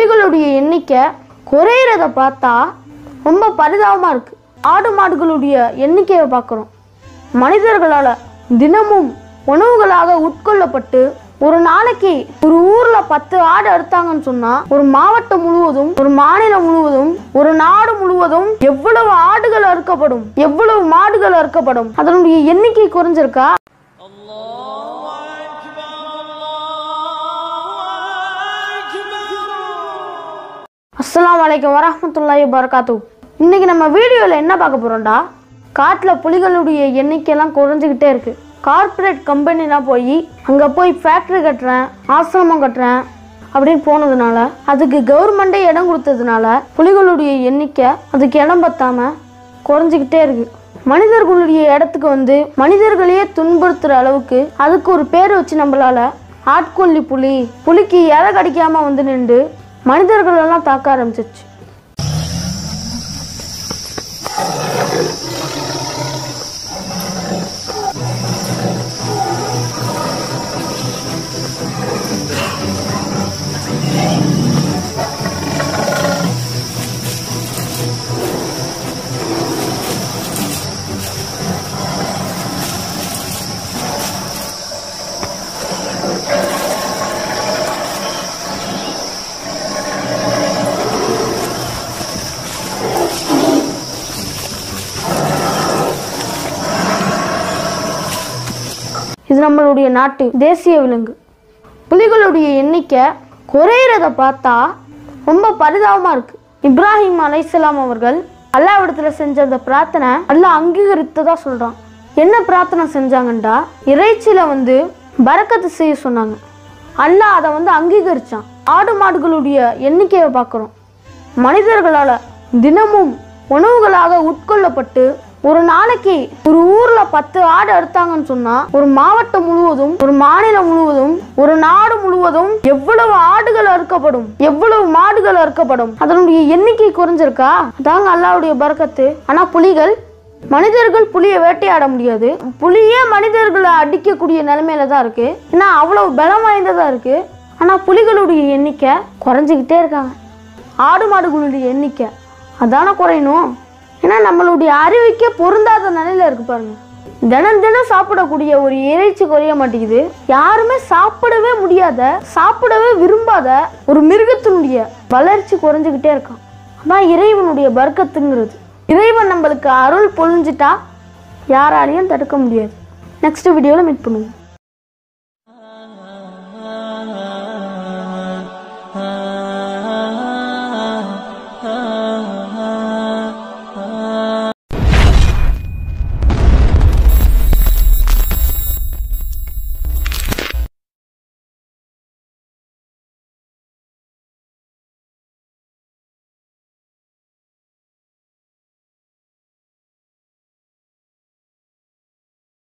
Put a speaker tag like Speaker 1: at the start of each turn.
Speaker 1: புலிகளுடைய எண்ணிக்கை குறையிறத பார்த்தா ரொம்ப பரிதாபமாக இருக்குது. ஆடு மாடுகளுடைய எண்ணிக்கையை பார்க்குறோம். மனிதர்களால் தினமும் உணவுகளாக உட்கொள்ளப்பட்டு ஒரு நாளைக்கு ஒரு ஊர்ல 10 ஆடு அறுத்தாங்கன்னு சொன்னா ஒரு மாவட்டம் முழுவதும், ஒரு மாநிலம் முழுவதும், ஒரு நாடு முழுவதும் எவ்வளவு ஆடுகள் அறுக்கப்படும், எவ்வளவு மாடுகள் அறுக்கப்படும். அதனுடைய எண்ணிக்கை குறைஞ்சிருக்கா? அஸ்ஸலாமு அலைக்கும் வரஹ்மத்துல்லாஹி வபரகாத்துஹு. இன்னைக்கு நம்ம வீடியோவில் என்ன பார்க்க போறோம்டா, காட்டில் புலிகளுடைய எண்ணிக்கையெல்லாம் குறைஞ்சிக்கிட்டே இருக்கு. கார்ப்பரேட் கம்பெனிலாம் அங்கே போய் ஃபேக்ட்ரி கட்டுறேன், ஆசிரமம் கட்டுறேன் அப்படின்னு போனதுனால, அதுக்கு கவர்மெண்ட்டே இடம் கொடுத்ததுனால புலிகளுடைய எண்ணிக்கை அதுக்கு இடம் பத்தாம குறைஞ்சிக்கிட்டே இருக்கு. மனிதர்களுடைய இடத்துக்கு மனிதர்களையே துன்புறுத்துற அளவுக்கு அதுக்கு ஒரு பேர் வச்சு நம்மளால ஆட்கொல்லி புலி, புலிக்கு இலை கடிக்காம நின்று மனிதர்களெல்லாம் தாக்க ஆரம்பிச்சிச்சு. இது நம்மளுடைய நாட்டு தேசிய விலங்கு. புலிகளுடைய எண்ணிக்கை குறையிறத பார்த்தா ரொம்ப பரிதாபமாக இருக்கு. இப்ராஹிம் அலைஹிஸ்ஸலாம் அவர்கள் அல்லாஹ்விடத்துல செஞ்ச அந்த பிரார்த்தனை அல்லாஹ் அங்கீகரித்ததா சொல்றான். என்ன பிரார்த்தனை செஞ்சாங்கண்டா, இறைச்சியில பரக்கத்து செய்ய சொன்னாங்க. அல்லாஹ் அதை அங்கீகரிச்சான். ஆடு மாடுகளுடைய எண்ணிக்கையை பார்க்குறோம். மனிதர்களால் தினமும் உணவுகளாக உட்கொள்ளப்பட்டு ஒரு நாளைக்கு ஒரு ஊர்ல 10 ஆடு அறுத்தாங்கன்னு சொன்னா ஒரு மாவட்டம் முழுவதும், ஒரு மாநிலம் முழுவதும், ஒரு நாடு முழுவதும் எவ்வளவு ஆடுகள் அறுக்கப்படும், எவ்வளவு மாடுகள் அறுக்கப்படும். அதனுடைய எண்ணிக்கை குறைஞ்சிருக்கா? அதாங்க அல்லாஹ்வுடைய பரக்கத்து. ஆனா மனிதர்கள் புலியை வேட்டையாட முடியாது. புலியே மனிதர்களை அடிக்கக்கூடிய நிலைமையில தான் இருக்கு. ஏன்னா அவ்வளவு பலம் வாய்ந்ததா இருக்கு. ஆனா புலிகளுடைய எண்ணிக்கை குறைஞ்சிக்கிட்டே இருக்காங்க. ஆடு மாடுகளுடைய எண்ணிக்கை அதான குறையணும். ஏன்னா நம்மளுடைய அறிவுக்கே பொருந்தாத நிலையில இருக்கு பாருங்க. தினம் தினம் சாப்பிடக்கூடிய ஒரு இறைச்சி குறைய மாட்டேங்குது. யாருமே சாப்பிடவே முடியாத, சாப்பிடவே விரும்பாத ஒரு மிருகத்தினுடைய வளர்ச்சி குறைஞ்சிக்கிட்டே இருக்கான். அதான் இறைவனுடைய பர்க்கத்துங்கிறது. இறைவன் நம்மளுக்கு அருள் பொழிஞ்சிட்டா யாராலையும் தடுக்க முடியாது. நெக்ஸ்ட் வீடியோவில் மீட் பண்ணுவோம்.